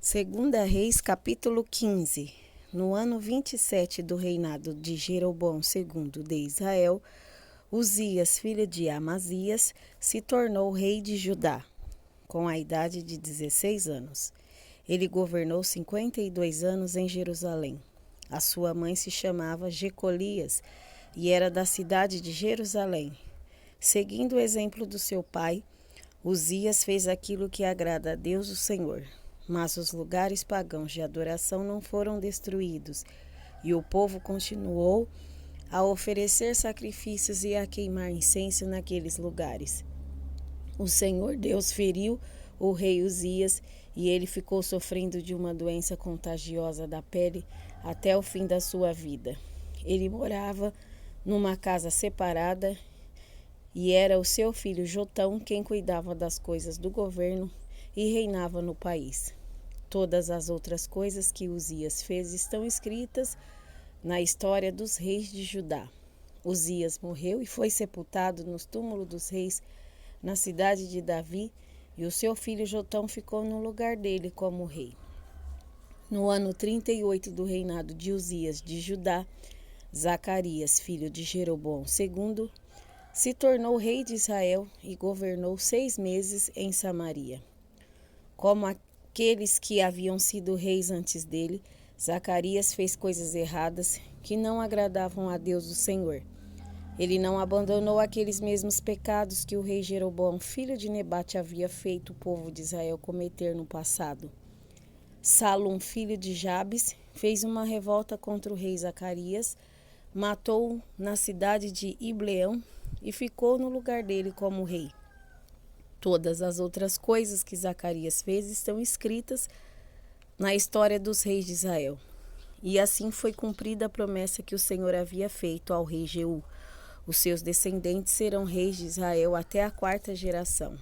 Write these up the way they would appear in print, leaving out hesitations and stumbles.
Segunda Reis, capítulo 15. No ano 27 do reinado de Jeroboão II de Israel, Uzias, filho de Amazias, se tornou rei de Judá, com a idade de 16 anos. Ele governou 52 anos em Jerusalém. A sua mãe se chamava Jecolias e era da cidade de Jerusalém. Seguindo o exemplo do seu pai, Uzias fez aquilo que agrada a Deus o Senhor. Mas os lugares pagãos de adoração não foram destruídos, e o povo continuou a oferecer sacrifícios e a queimar incenso naqueles lugares. O Senhor Deus feriu o rei Uzias, e ele ficou sofrendo de uma doença contagiosa da pele até o fim da sua vida. Ele morava numa casa separada, e era o seu filho Jotão quem cuidava das coisas do governo e reinava no país. Todas as outras coisas que Uzias fez estão escritas na história dos reis de Judá. Uzias morreu e foi sepultado nos túmulos dos reis na cidade de Davi, e o seu filho Jotão ficou no lugar dele como rei. No ano 38 do reinado de Uzias de Judá, Zacarias, filho de Jeroboão II, se tornou rei de Israel e governou 6 meses em Samaria. Como aqueles que haviam sido reis antes dele, Zacarias fez coisas erradas que não agradavam a Deus o Senhor. Ele não abandonou aqueles mesmos pecados que o rei Jeroboão, filho de Nebate, havia feito o povo de Israel cometer no passado. Salum, filho de Jabes, fez uma revolta contra o rei Zacarias, matou-o na cidade de Ibleão e ficou no lugar dele como rei. Todas as outras coisas que Zacarias fez estão escritas na história dos reis de Israel. E assim foi cumprida a promessa que o Senhor havia feito ao rei Jeú. Os seus descendentes serão reis de Israel até a 4ª geração.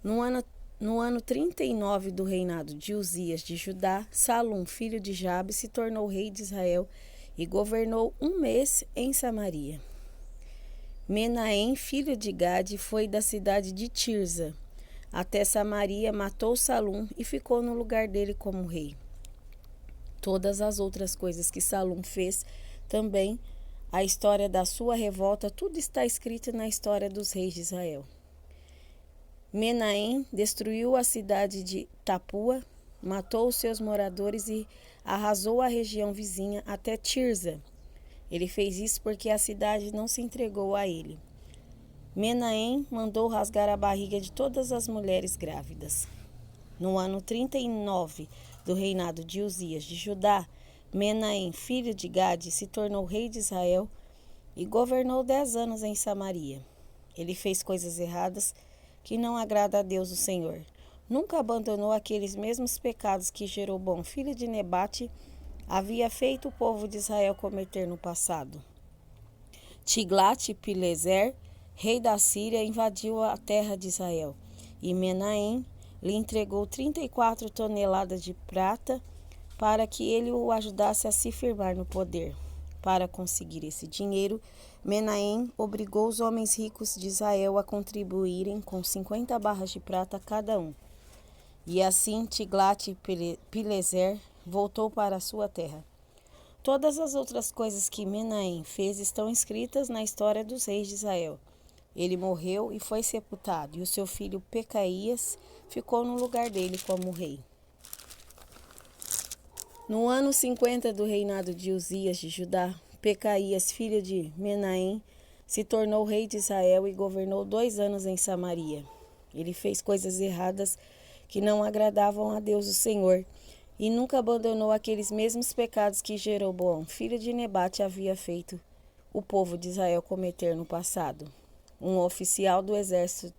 No ano 39 do reinado de Uzias de Judá, Salum, filho de Jabe, se tornou rei de Israel e governou 1 mês em Samaria. Menahem, filho de Gade, foi da cidade de Tirza até Samaria, matou Salum e ficou no lugar dele como rei. Todas as outras coisas que Salum fez também, a história da sua revolta, tudo está escrito na história dos reis de Israel. Menahem destruiu a cidade de Tapua, matou os seus moradores e arrasou a região vizinha até Tirza. Ele fez isso porque a cidade não se entregou a ele. Menahem mandou rasgar a barriga de todas as mulheres grávidas. No ano 39 do reinado de Uzias de Judá, Menahem, filho de Gade, se tornou rei de Israel e governou 10 anos em Samaria. Ele fez coisas erradas que não agrada a Deus o Senhor. Nunca abandonou aqueles mesmos pecados que Jeroboão, filho de Nebate, havia feito o povo de Israel cometer no passado. Tiglat-Pileser, rei da Síria, invadiu a terra de Israel, e Menahem lhe entregou 34 toneladas de prata para que ele o ajudasse a se firmar no poder. Para conseguir esse dinheiro, Menahem obrigou os homens ricos de Israel a contribuírem com 50 barras de prata cada um. E assim Tiglat-Pileser voltou para a sua terra. Todas as outras coisas que Menahem fez estão escritas na história dos reis de Israel. Ele morreu e foi sepultado, e o seu filho Pecaías ficou no lugar dele como rei. No ano 50 do reinado de Uzias de Judá, Pecaías, filho de Menahem, se tornou rei de Israel e governou 2 anos em Samaria. Ele fez coisas erradas que não agradavam a Deus o Senhor, e nunca abandonou aqueles mesmos pecados que Jeroboão, filho de Nebate, havia feito o povo de Israel cometer no passado. Um oficial do exército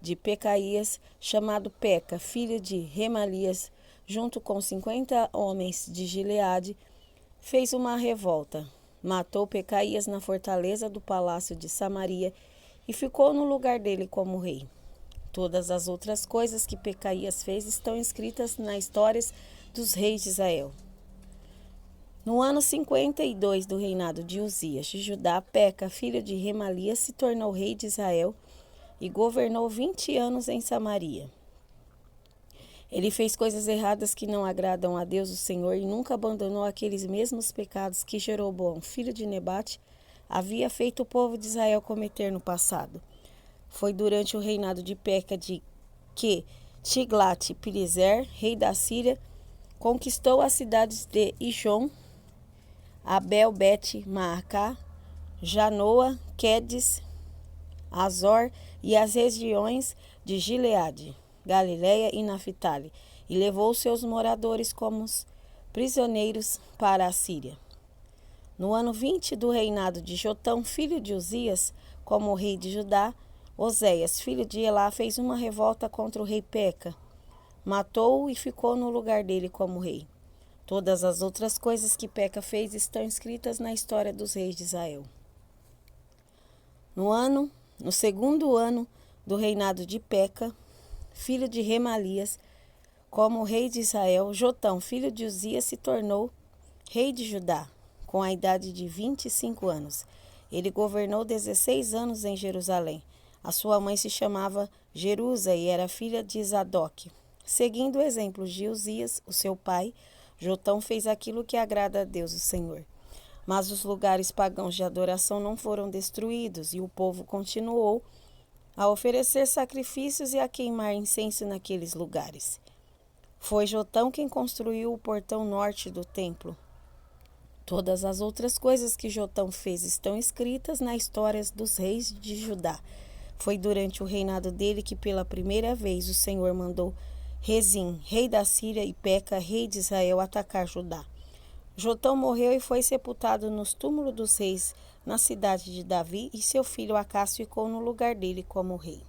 de Pecaías, chamado Peca, filho de Remalias, junto com 50 homens de Gileade, fez uma revolta. Matou Pecaías na fortaleza do palácio de Samaria e ficou no lugar dele como rei. Todas as outras coisas que Pecaías fez estão escritas nas histórias dos reis de Israel. No ano 52 do reinado de Uzias de Judá, Peca, filho de Remalias, se tornou rei de Israel e governou 20 anos em Samaria. Ele fez coisas erradas que não agradam a Deus, o Senhor, e nunca abandonou aqueles mesmos pecados que Jeroboão, filho de Nebate, havia feito o povo de Israel cometer no passado. Foi durante o reinado de Peca que Tiglat-Pileser, rei da Síria, conquistou as cidades de Ijon, Abel, Bet-Maacá, Janoa, Quedes, Azor e as regiões de Gileade, Galileia e Naphtali, e levou seus moradores como prisioneiros para a Síria. No ano 20 do reinado de Jotão, filho de Uzias, como rei de Judá, Oséias, filho de Elá, fez uma revolta contra o rei Peca, matou-o e ficou no lugar dele como rei. Todas as outras coisas que Peca fez estão escritas na história dos reis de Israel. No segundo ano do reinado de Peca, filho de Remalias, como rei de Israel, Jotão, filho de Uzias, se tornou rei de Judá, com a idade de 25 anos. Ele governou 16 anos em Jerusalém. A sua mãe se chamava Jerusa e era filha de Zadok. Seguindo o exemplo de Uzias, o seu pai, Jotão fez aquilo que agrada a Deus, o Senhor. Mas os lugares pagãos de adoração não foram destruídos, e o povo continuou a oferecer sacrifícios e a queimar incenso naqueles lugares. Foi Jotão quem construiu o portão norte do templo. Todas as outras coisas que Jotão fez estão escritas na história dos reis de Judá. Foi durante o reinado dele que pela primeira vez o Senhor mandou Rezim, rei da Síria, e Peca, rei de Israel, atacar Judá. Jotão morreu e foi sepultado nos túmulos dos reis na cidade de Davi, e seu filho Acás ficou no lugar dele como rei.